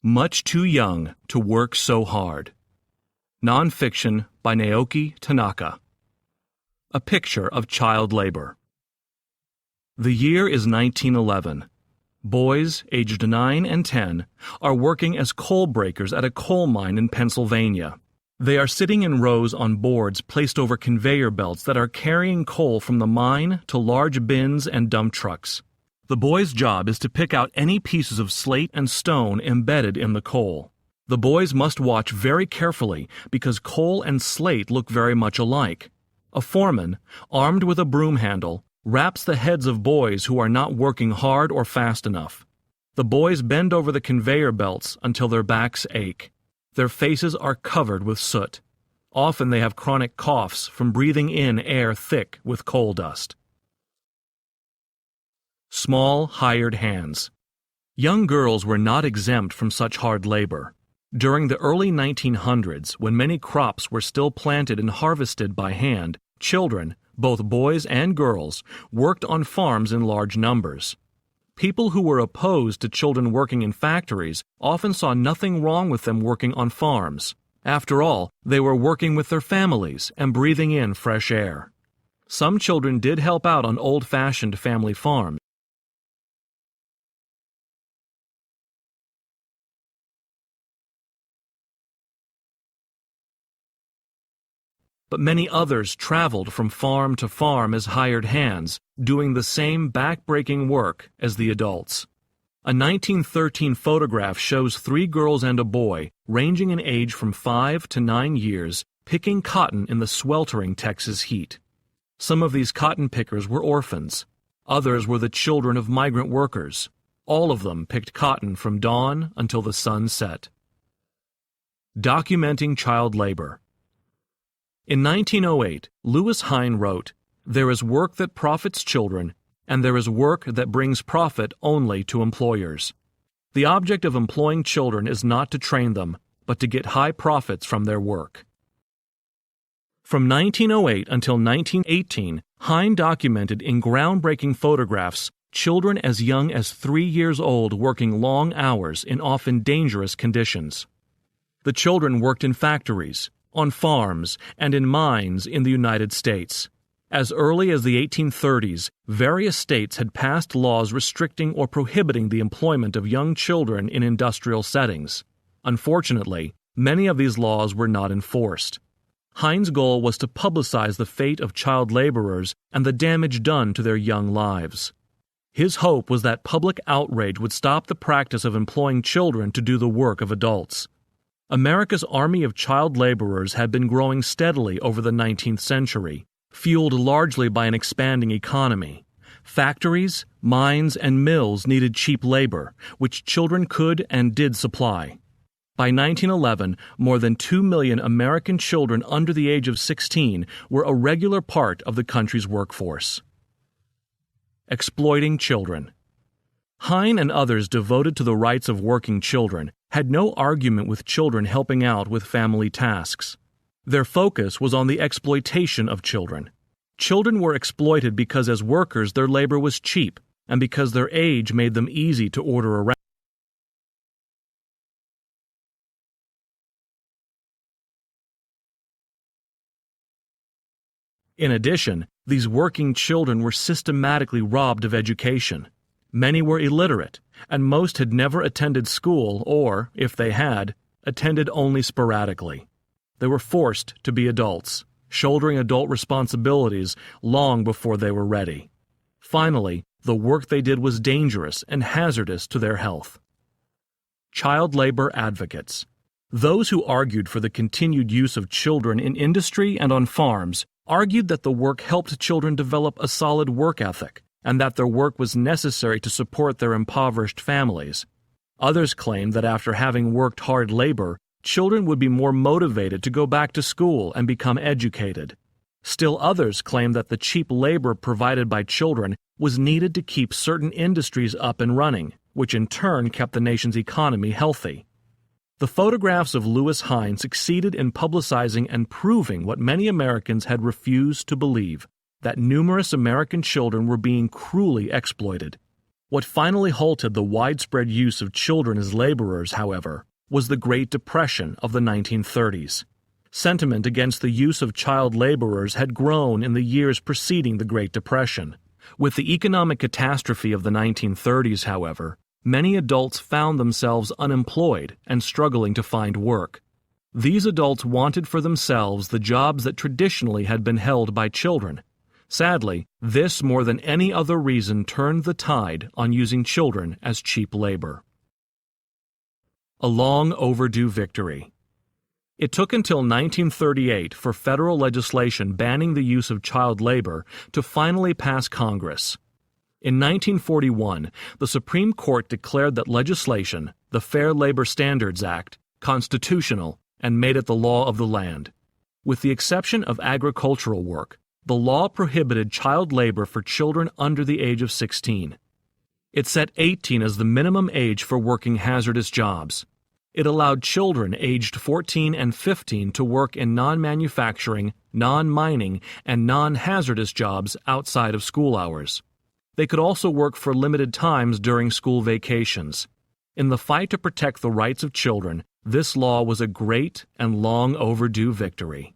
Much Too Young to Work So Hard. Nonfiction by Naoki Tanaka. A picture of child labor. The year is 1911. Boys aged 9 and 10 are working as coal breakers at a coal mine in Pennsylvania. They are sitting in rows on boards placed over conveyor belts that are carrying coal from the mine to large bins and dump trucks. The boys' job is to pick out any pieces of slate and stone embedded in the coal. The boys must watch very carefully because coal and slate look very much alike. A foreman, armed with a broom handle, wraps the heads of boys who are not working hard or fast enough. The boys bend over the conveyor belts until their backs ache. Their faces are covered with soot. Often they have chronic coughs from breathing in air thick with coal dust. Small, hired hands. Young girls were not exempt from such hard labor. During the early 1900s, when many crops were still planted and harvested by hand, children, both boys and girls, worked on farms in large numbers. People who were opposed to children working in factories often saw nothing wrong with them working on farms. After all, they were working with their families and breathing in fresh air. Some children did help out on old-fashioned family farms, but many others traveled from farm to farm as hired hands, doing the same back-breaking work as the adults. A 1913 photograph shows 3 girls and a boy, ranging in age from 5 to 9 years, picking cotton in the sweltering Texas heat. Some of these cotton pickers were orphans. Others were the children of migrant workers. All of them picked cotton from dawn until the sun set. Documenting child labor. In 1908, Lewis Hine wrote, "There is work that profits children, and there is work that brings profit only to employers. The object of employing children is not to train them, but to get high profits from their work." From 1908 until 1918, Hine documented in groundbreaking photographs children as young as 3 years old working long hours in often dangerous conditions. The children worked in factories, on farms, and in mines in the United States. As early as the 1830s, various states had passed laws restricting or prohibiting the employment of young children in industrial settings. Unfortunately, many of these laws were not enforced. Hine's goal was to publicize the fate of child laborers and the damage done to their young lives. His hope was that public outrage would stop the practice of employing children to do the work of adults. America's army of child laborers had been growing steadily over the 19th century, fueled largely by an expanding economy. Factories, mines, and mills needed cheap labor, which children could and did supply. By 1911, more than 2 million American children under the age of 16 were a regular part of the country's workforce. Exploiting children. Hine and others devoted to the rights of working children had no argument with children helping out with family tasks. Their focus was on the exploitation of children. Children were exploited because as workers their labor was cheap, and because their age made them easy to order around. In addition, these working children were systematically robbed of education. Many were illiterate, and most had never attended school or, if they had, attended only sporadically. They were forced to be adults, shouldering adult responsibilities long before they were ready. Finally, the work they did was dangerous and hazardous to their health. Child labor advocates. Those who argued for the continued use of children in industry and on farms argued that the work helped children develop a solid work ethic, and that their work was necessary to support their impoverished families. Others claimed that after having worked hard labor, children would be more motivated to go back to school and become educated. Still others claimed that the cheap labor provided by children was needed to keep certain industries up and running, which in turn kept the nation's economy healthy. The photographs of Lewis Hine succeeded in publicizing and proving what many Americans had refused to believe, that numerous American children were being cruelly exploited. What finally halted the widespread use of children as laborers, however, was the Great Depression of the 1930s. Sentiment against the use of child laborers had grown in the years preceding the Great Depression. With the economic catastrophe of the 1930s, however, many adults found themselves unemployed and struggling to find work. These adults wanted for themselves the jobs that traditionally had been held by children. Sadly, this more than any other reason turned the tide on using children as cheap labor. A long overdue victory. It took until 1938 for federal legislation banning the use of child labor to finally pass Congress. In 1941, the Supreme Court declared that legislation, the Fair Labor Standards Act, constitutional and made it the law of the land. With the exception of agricultural work, the law prohibited child labor for children under the age of 16. It set 18 as the minimum age for working hazardous jobs. It allowed children aged 14 and 15 to work in non-manufacturing, non-mining, and non-hazardous jobs outside of school hours. They could also work for limited times during school vacations. In the fight to protect the rights of children, this law was a great and long overdue victory.